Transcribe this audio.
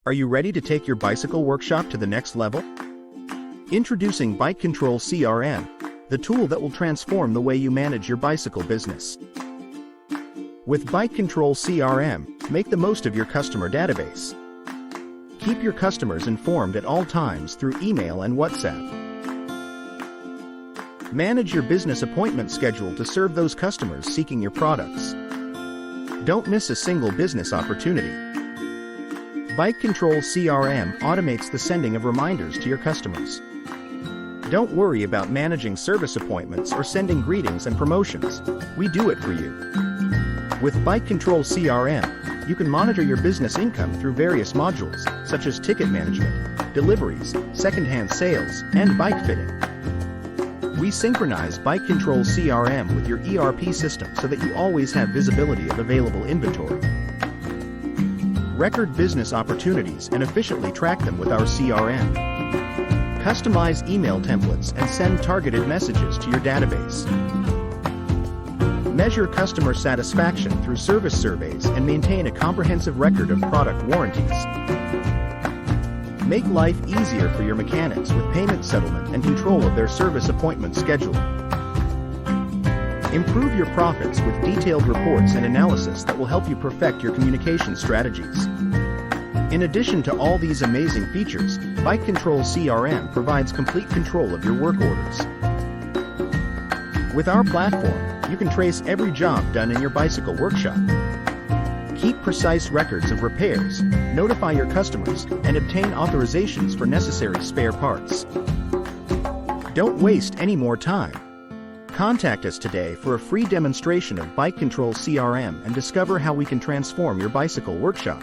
Are you ready to take your bicycle workshop to the next level? Introducing BikeKontrol CRM, the tool that will transform the way you manage your bicycle business. With BikeKontrol CRM, make the most of your customer database. Keep your customers informed at all times through email and WhatsApp. Manage your business appointment schedule to serve those customers seeking your products. Don't miss a single business opportunity. BikeKontrol CRM automates the sending of reminders to your customers. Don't worry about managing service appointments or sending greetings and promotions. We do it for you. With BikeKontrol CRM, you can monitor your business income through various modules, such as ticket management, deliveries, secondhand sales, and bike fitting. We synchronize BikeKontrol CRM with your ERP system so that you always have visibility of available inventory. Record business opportunities and efficiently track them with our CRM. Customize email templates and send targeted messages to your database. Measure customer satisfaction through service surveys and maintain a comprehensive record of product warranties. Make life easier for your mechanics with payment settlement and control of their service appointment schedule. Improve your profits with detailed reports and analysis that will help you perfect your communication strategies. In addition to all these amazing features, BikeKontrol CRM provides complete control of your work orders. With our platform, you can trace every job done in your bicycle workshop. Keep precise records of repairs, notify your customers, and obtain authorizations for necessary spare parts. Don't waste any more time. Contact us today for a free demonstration of BikeKontrol CRM and discover how we can transform your bicycle workshop.